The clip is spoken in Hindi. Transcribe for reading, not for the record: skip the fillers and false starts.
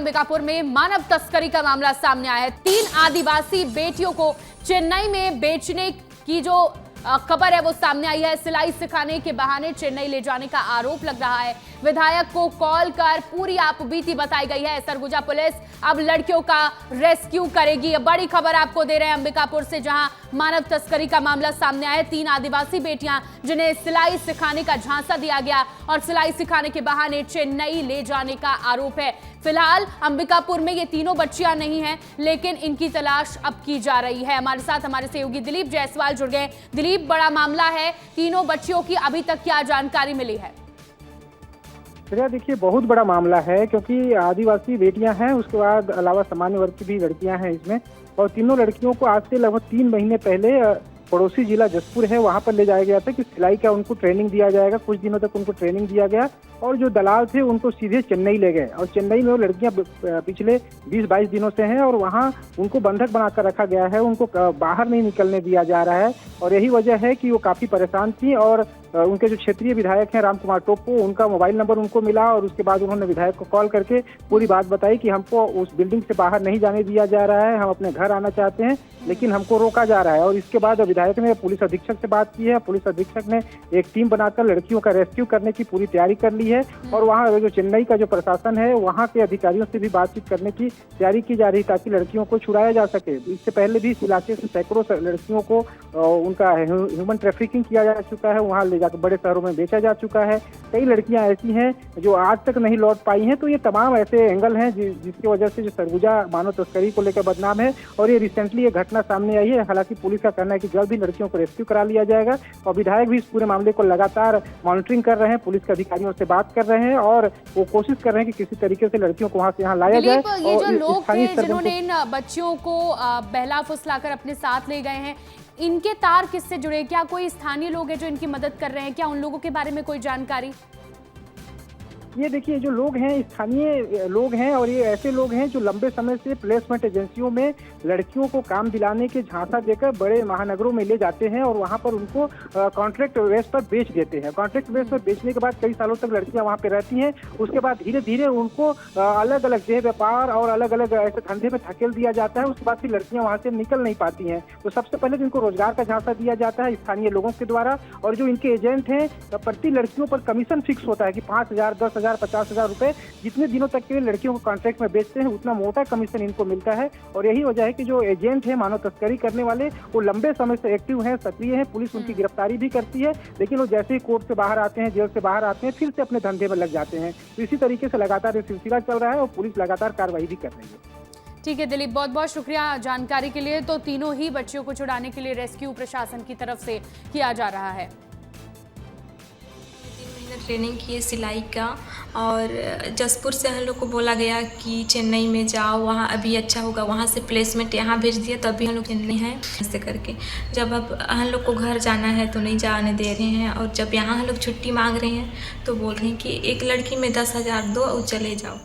अंबिकापुर में मानव तस्करी का मामला सामने आया है। 3 आदिवासी बेटियों को चेन्नई में बेचने की जो खबर है वो सामने आई है। सिलाई सिखाने के बहाने चेन्नई ले जाने का आरोप लग रहा है। विधायक को कॉल कर पूरी आपबीती बताई गई है। सरगुजा पुलिस अब लड़कियों का रेस्क्यू करेगी। बड़ी खबर आपको दे रहे हैं अंबिकापुर से, जहां मानव तस्करी का मामला सामने आया है। 3 आदिवासी बेटियां जिन्हें सिलाई सिखाने का झांसा दिया गया और सिलाई सिखाने के बहाने चेन्नई ले जाने का आरोप है। फिलहाल अंबिकापुर में ये तीनों बच्चियां नहीं हैं, लेकिन इनकी तलाश अब की जा रही है। हमारे साथ हमारे सहयोगी दिलीप जायसवाल जुड़ गए। दिलीप, बड़ा मामला है, तीनों बच्चियों की अभी तक क्या जानकारी मिली है? देखिए, बहुत बड़ा मामला है क्योंकि आदिवासी बेटियां हैं, उसके बाद अलावा सामान्य वर्ग की भी लड़कियां हैं इसमें। और तीनों लड़कियों को आज से लगभग 3 महीने पहले पड़ोसी जिला जसपुर है वहां पर ले जाया गया था कि सिलाई का उनको ट्रेनिंग दिया जाएगा। कुछ दिनों तक उनको ट्रेनिंग दिया गया और जो दलाल थे उनको सीधे चेन्नई ले गए और चेन्नई में वो लड़कियां पिछले 20-22 दिनों से हैं और वहां उनको बंधक बनाकर रखा गया है। उनको बाहर नहीं निकलने दिया जा रहा है और यही वजह है कि वो काफी परेशान थी। और उनके जो क्षेत्रीय विधायक हैं राम कुमार टोप्पो, उनका मोबाइल नंबर उनको मिला और उसके बाद उन्होंने विधायक को कॉल करके पूरी बात बताई कि हमको उस बिल्डिंग से बाहर नहीं जाने दिया जा रहा है, हम अपने घर आना चाहते हैं लेकिन हमको रोका जा रहा है। और इसके बाद विधायक ने पुलिस अधीक्षक से बात की है। पुलिस अधीक्षक ने एक टीम बनाकर लड़कियों का रेस्क्यू करने की पूरी तैयारी कर ली है और वहाँ जो चेन्नई का जो प्रशासन है वहाँ के अधिकारियों से भी बातचीत करने की तैयारी की जा रही ताकि लड़कियों को छुड़ाया जा सके। इससे पहले भी इस इलाके से सैकड़ों लड़कियों को उनका ह्यूमन ट्रैफिकिंग किया जा चुका है, वहाँ ले जाकर बड़े शहरों में बेचा जा चुका है। कई लड़कियां ऐसी हैं जो आज तक नहीं लौट पाई हैं। तो ये तमाम ऐसे एंगल हैं जिसकी वजह से जो सरगुजा मानव तस्करी को लेकर बदनाम है और ये रिसेंटली ये घटना सामने आई है। हालांकि पुलिस का कहना है कि जल्द ही लड़कियों को रेस्क्यू करा लिया जाएगा और विधायक भी इस पूरे मामले को लगातार मॉनिटरिंग कर रहे हैं, पुलिस के अधिकारियों से बात कर रहे हैं और वो कोशिश कर रहे हैं कि किसी तरीके से लड़कियों को वहां से यहाँ लाया जाए। ये जो लोग थे जिन्होंने इन बच्चियों को बहला फुसलाकर अपने साथ ले गए हैं, इनके तार किससे जुड़े? क्या कोई स्थानीय लोग हैं जो इनकी मदद कर रहे हैं? क्या उन लोगों के बारे में कोई जानकारी? ये देखिए, जो लोग हैं स्थानीय लोग हैं और ये ऐसे लोग हैं जो लंबे समय से प्लेसमेंट एजेंसियों में लड़कियों को काम दिलाने के झांसा देकर बड़े महानगरों में ले जाते हैं और वहां पर उनको कॉन्ट्रैक्ट बेस पर बेच देते हैं। कॉन्ट्रैक्ट बेस पर बेचने के बाद कई सालों तक लड़कियां वहां पे रहती हैं। उसके बाद धीरे धीरे उनको अलग अलग देह व्यापार और अलग अलग ऐसे धंधे में धकेल दिया जाता है। उसके बाद फिर लड़कियां वहां से निकल नहीं पाती हैं। तो सबसे पहले इनको रोजगार का झांसा दिया जाता है स्थानीय लोगों के द्वारा और जो इनके एजेंट हैं प्रति लड़कियों पर कमीशन फिक्स होता है कि 5,000, 10,000, 50,000 रुपए जितने दिनों तक के लिए लड़कियों को कॉन्ट्रैक्ट में बेचते हैं उतना मोटा कमीशन इनको मिलता है। और यही वजह है कि जो एजेंट है मानव तस्करी करने वाले वो लंबे समय से एक्टिव हैं, सक्रिय हैं। पुलिस उनकी गिरफ्तारी भी करती है लेकिन वो जैसे ही कोर्ट से बाहर आते हैं, जेल से बाहर आते हैं, फिर से अपने धंधे में लग जाते हैं। तो इसी तरीके से लगातार ये सिलसिला चल रहा है और पुलिस लगातार कार्रवाई भी कर रही है। ठीक है दिलीप, बहुत बहुत शुक्रिया जानकारी के लिए। तो तीनों ही बच्चियों को छुड़ाने के लिए रेस्क्यू प्रशासन की तरफ से किया जा रहा है। ट्रेनिंग की है सिलाई का और जसपुर से हम लोग को बोला गया कि चेन्नई में जाओ, वहाँ अभी अच्छा होगा। वहाँ से प्लेसमेंट यहाँ भेज दिया तो अभी हम लोग चेन्नई हैं ऐसे करके। जब अब हम लोग को घर जाना है तो नहीं जाने दे रहे हैं और जब यहाँ हम लोग छुट्टी मांग रहे हैं तो बोल रहे हैं कि एक लड़की में 10,000 दो और चले जाओ।